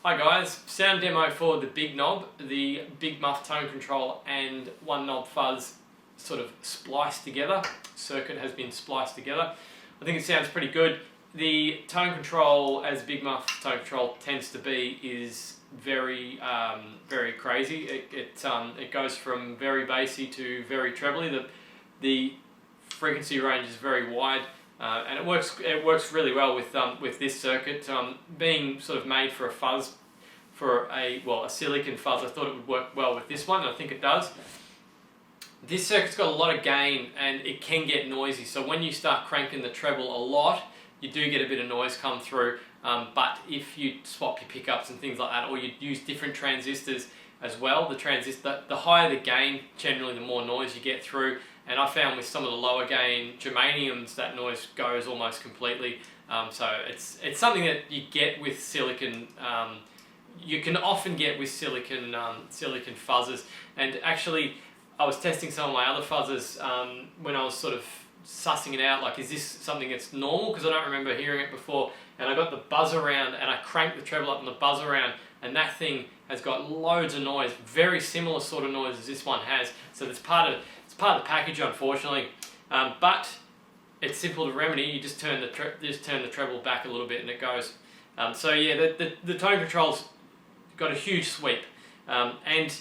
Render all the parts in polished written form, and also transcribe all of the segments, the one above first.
Hi guys, sound demo for the big knob, the big muff tone control and one knob fuzz sort of spliced together. Circuit has been spliced together. I think it sounds pretty good. The tone control, as big muff tone control tends to be, is very crazy. It goes from very bassy to very trebly. The frequency range is very wide. And it works really well with this circuit. Being sort of made for a fuzz, for a silicon fuzz, I thought it would work well with this one, and I think it does. This circuit's got a lot of gain and it can get noisy, so when you start cranking the treble a lot, you do get a bit of noise come through, but if you swap your pickups and things like that, or you use different transistors as well, the higher the gain, generally the more noise you get through. And I found with some of the lower gain germaniums that noise goes almost completely. So it's something that you get with silicon. You can often get with silicon fuzzers. And actually, I was testing some of my other fuzzers when I was sort of sussing it out. Like, is this something that's normal? Because I don't remember hearing it before. And I got the buzz around, and I cranked the treble up on the buzz around, and that thing has got loads of noise, very similar sort of noise as this one has. So it's part of the package, unfortunately, but it's simple to remedy. You just turn the treble back a little bit and it goes. So yeah, the tone control's got a huge sweep, and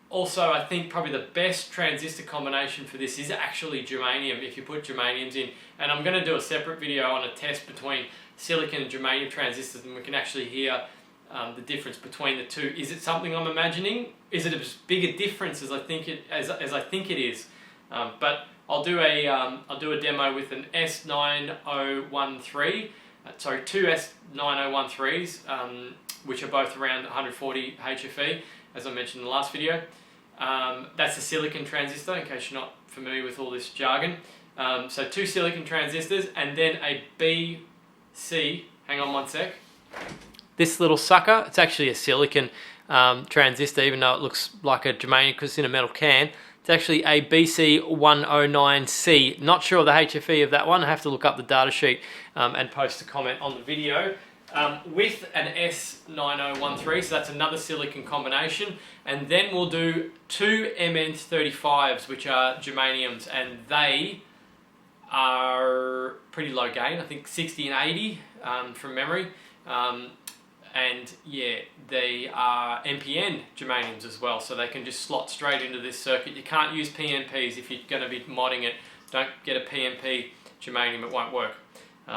also I think probably the best transistor combination for this is actually germanium, if you put germaniums in. And I'm going to do a separate video on a test between silicon and germanium transistors, and we can actually hear the difference between the two. Is it something I'm imagining? Is it as big a difference as I think it is? But I'll do a demo with an S9013, sorry, two S9013s, which are both around 140 HFE, as I mentioned in the last video. That's a silicon transistor, in case you're not familiar with all this jargon. So two silicon transistors, and then a BC. Hang on one sec. This little sucker, it's actually a silicon transistor, even though it looks like a germanium because it's in a metal can. It's actually a BC109C. Not sure of the HFE of that one. I have to look up the data sheet and post a comment on the video. With an S9013, so that's another silicon combination. And then we'll do two MN35s, which are germaniums, and they are pretty low gain, I think 60 and 80 from memory. And yeah, they are NPN germaniums as well, so they can just slot straight into this circuit. You can't use PNPs if you're going to be modding it. Don't get a PNP germanium, it won't work.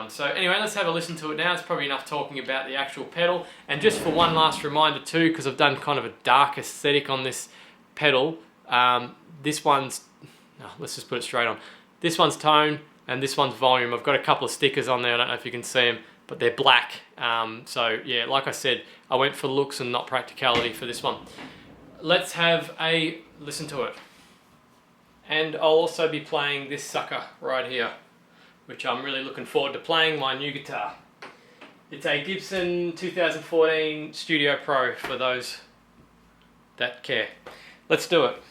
So anyway, let's have a listen to it now. It's probably enough talking about the actual pedal. And just for one last reminder too, because I've done kind of a dark aesthetic on this pedal, this one's, let's just put it straight on. This one's tone and this one's volume. I've got a couple of stickers on there, I don't know if you can see them, but they're black. So yeah, like I said, I went for looks and not practicality for this one. Let's have a listen to it. And I'll also be playing this sucker right here, which I'm really looking forward to playing, my new guitar. It's a Gibson 2014 Studio Pro for those that care. Let's do it.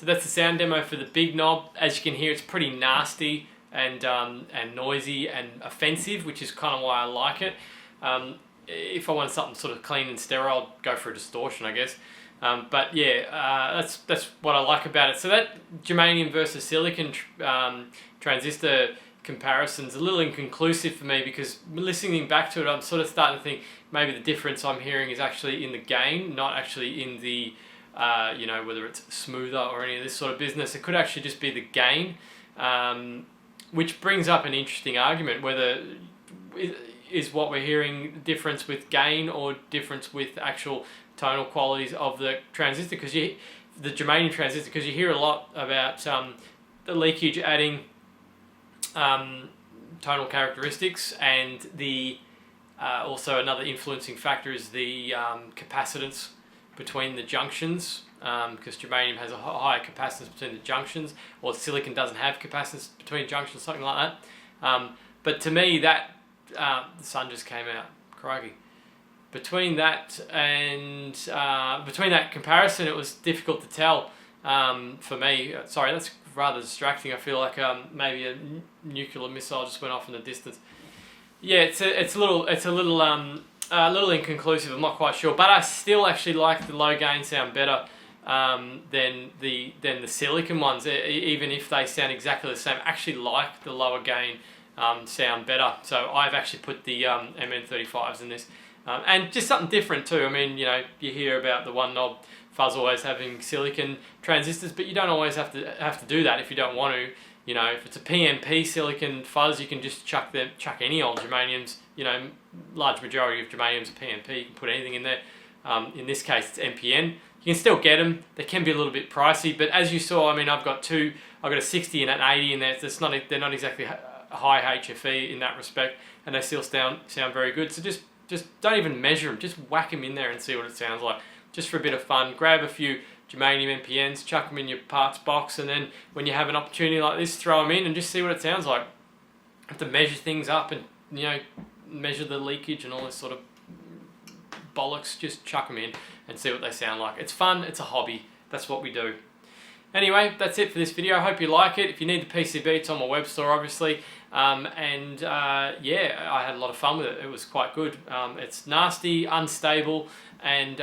So that's the sound demo for the big knob. As you can hear, it's pretty nasty and noisy and offensive, which is kind of why I like it. If I want something sort of clean and sterile, I'd go for a distortion, I guess. But yeah, that's what I like about it. So that germanium versus silicon transistor comparison's a little inconclusive for me, because listening back to it, I'm sort of starting to think maybe the difference I'm hearing is actually in the gain, not actually in the you know, whether it's smoother or any of this sort of business. It could actually just be the gain, which brings up an interesting argument, whether is what we're hearing difference with gain or difference with actual tonal qualities of the transistor, because the germanium transistor, because you hear a lot about the leakage adding tonal characteristics, and the also another influencing factor is the capacitance between the junctions, because germanium has a higher capacitance between the junctions, or silicon doesn't have capacitance between junctions, something like that. But to me, that the sun just came out, crikey. Between that and between that comparison, it was difficult to tell for me. Sorry, that's rather distracting. I feel like maybe a nuclear missile just went off in the distance. Yeah, it's a little inconclusive. I'm not quite sure, but I still actually like the low gain sound better than the silicon ones, even if they sound exactly the same. I actually like the lower gain sound better. So I've actually put the MN35s in this. And just something different too. I mean, you know, you hear about the one knob fuzz always having silicon transistors, but you don't always have to do that if you don't want to. You know, if it's a PNP silicon fuzz, you can just chuck any old germaniums. You know, large majority of germaniums are PNP. You can put anything in there. In this case, it's NPN. You can still get them. They can be a little bit pricey, but as you saw, I mean, I've got a 60 and an 80 in there. So they're not exactly high HFE in that respect, and they still sound very good. So just don't even measure them, just whack them in there and see what it sounds like, just for a bit of fun. Grab a few germanium NPNs, chuck them in your parts box, and then when you have an opportunity like this, throw them in and just see what it sounds like. Have to measure things up and, you know, measure the leakage and all this sort of bollocks. Just chuck them in and see what they sound like. It's fun, it's a hobby, that's what we do. Anyway, that's it for this video. I hope you like it. If you need the PCB, it's on my web store, obviously. Yeah, I had a lot of fun with it. It was quite good. It's nasty, unstable, and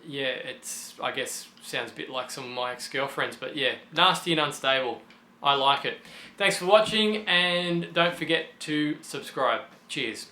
yeah, it's, I guess, sounds a bit like some of my ex-girlfriends, but yeah, nasty and unstable. I like it. Thanks for watching, and don't forget to subscribe. Cheers.